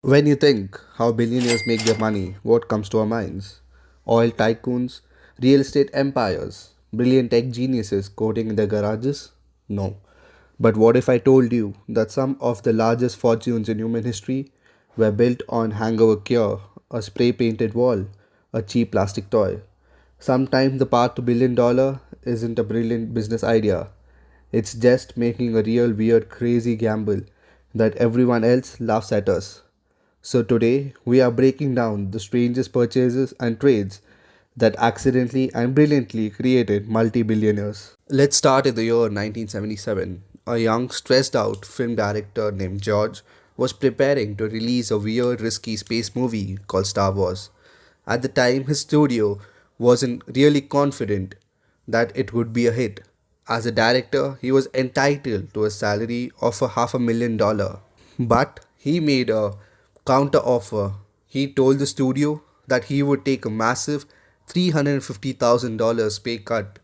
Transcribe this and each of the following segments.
When you think how billionaires make their money, what comes to our minds? Oil tycoons, real estate empires, brilliant tech geniuses coding in their garages? No. But what if I told you that some of the largest fortunes in human history were built on hangover cure, a spray painted wall, a cheap plastic toy? Sometimes the path to $1 billion isn't a brilliant business idea. It's just making a real weird crazy gamble that everyone else laughs at us. So today we are breaking down the strangest purchases and trades that accidentally and brilliantly created multi-billionaires. Let's start in the year 1977. A young, stressed out film director named George was preparing to release a weird, risky space movie called Star Wars. At the time, his studio wasn't really confident that it would be a hit. As a director, he was entitled to a salary of a $500,000. But he made a counter offer. He told the studio that he would take a massive $350,000 pay cut,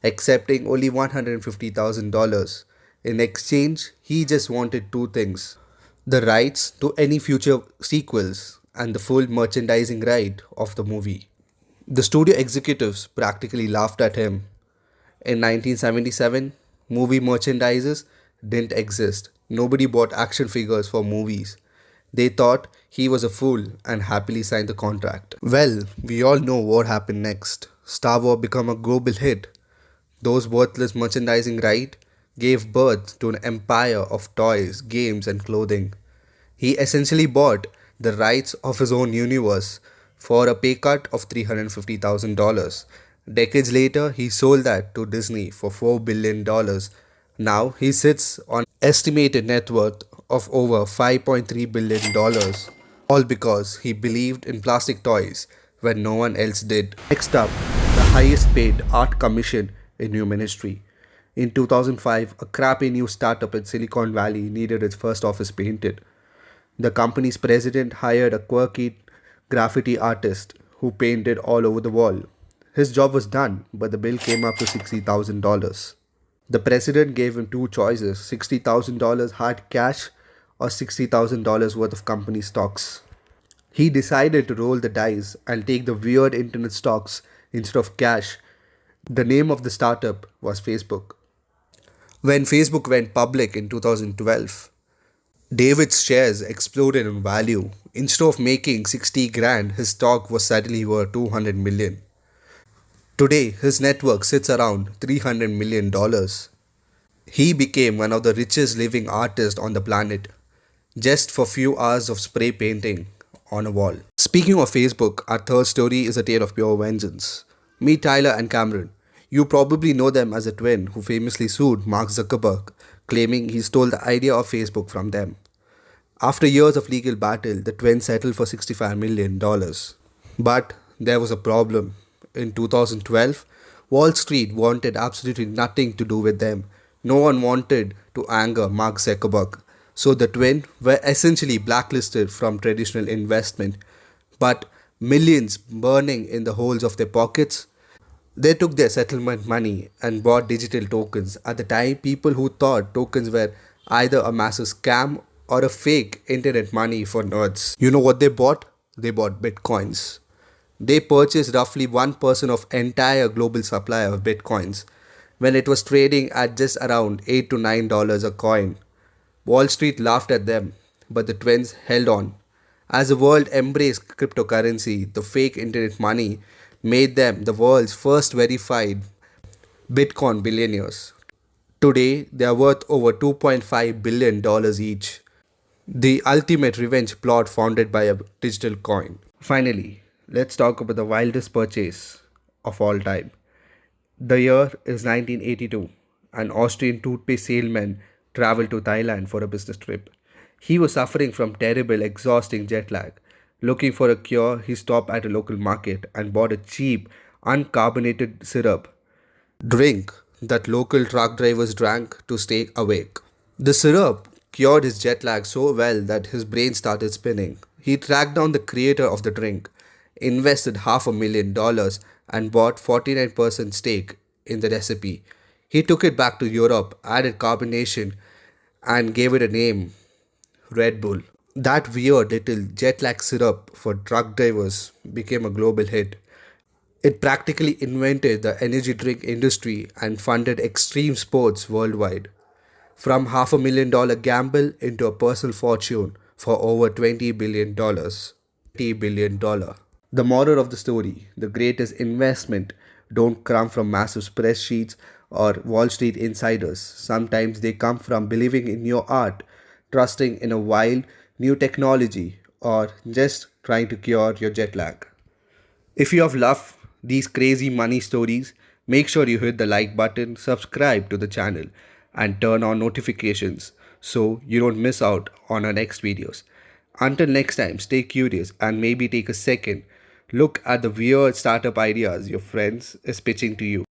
accepting only $150,000. In exchange, he just wanted two things: the rights to any future sequels and the full merchandising right of the movie. The studio executives practically laughed at him. In 1977, movie merchandises didn't exist. Nobody bought action figures for movies. They thought he was a fool and happily signed the contract. Well, we all know what happened next. Star Wars became a global hit. Those worthless merchandising rights gave birth to an empire of toys, games, and clothing. He essentially bought the rights of his own universe for a pay cut of $350,000. Decades later, he sold that to Disney for $4 billion. Now he sits on estimated net worth of over $5.3 billion, all because he believed in plastic toys when no one else did. Next up, the highest paid art commission in human history. In 2005, a crappy new startup in Silicon Valley needed its first office painted. The company's president hired a quirky graffiti artist who painted all over the wall. His job was done, but the bill came up to $60,000. The president gave him two choices: $60,000 hard cash or $60,000 worth of company stocks. He decided to roll the dice and take the weird internet stocks instead of cash. The name of the startup was Facebook. When Facebook went public in 2012, David's shares exploded in value. Instead of making 60 grand, his stock was suddenly worth 200 million. Today, his net worth sits around $300 million. He became one of the richest living artists on the planet just for few hours of spray painting on a wall. Speaking of Facebook, our third story is a tale of pure vengeance. Meet Tyler and Cameron. You probably know them as a twin who famously sued Mark Zuckerberg, claiming he stole the idea of Facebook from them. After years of legal battle, the twins settled for $65 million. But there was a problem. In 2012, Wall Street wanted absolutely nothing to do with them. No one wanted to anger Mark Zuckerberg. So the twins were essentially blacklisted from traditional investment. But millions burning in the holes of their pockets, they took their settlement money and bought digital tokens. At the time, people who thought tokens were either a massive scam or a fake internet money for nerds. You know what they bought? They bought bitcoins. They purchased roughly 1% of entire global supply of bitcoins when it was trading at just around $8 to $9 a coin. Wall Street laughed at them, but the twins held on. As the world embraced cryptocurrency, the fake internet money made them the world's first verified Bitcoin billionaires. Today, they are worth over $2.5 billion each. The ultimate revenge plot founded by a digital coin. Finally, let's talk about the wildest purchase of all time. The year is 1982. An Austrian toothpaste salesman traveled to Thailand for a business trip. He was suffering from terrible, exhausting jet lag. Looking for a cure, he stopped at a local market and bought a cheap, uncarbonated syrup drink that local truck drivers drank to stay awake. The syrup cured his jet lag so well that his brain started spinning. He tracked down the creator of the drink, invested $500,000, and bought 49% stake in the recipe. He took it back to Europe, added carbonation, and gave it a name: Red Bull. That weird little jet lag syrup for truck drivers became a global hit. It practically invented the energy drink industry and funded extreme sports worldwide. From $500,000 gamble into a personal fortune for over $20 billion. $20 billion. The moral of the story, the greatest investment don't come from massive spreadsheets or Wall Street insiders. Sometimes they come from believing in your art, trusting in a wild new technology, or just trying to cure your jet lag. If you have loved these crazy money stories, make sure you hit the like button, subscribe to the channel, and turn on notifications so you don't miss out on our next videos. Until next time, stay curious and maybe take a second look at the weird startup ideas your friends is pitching to you.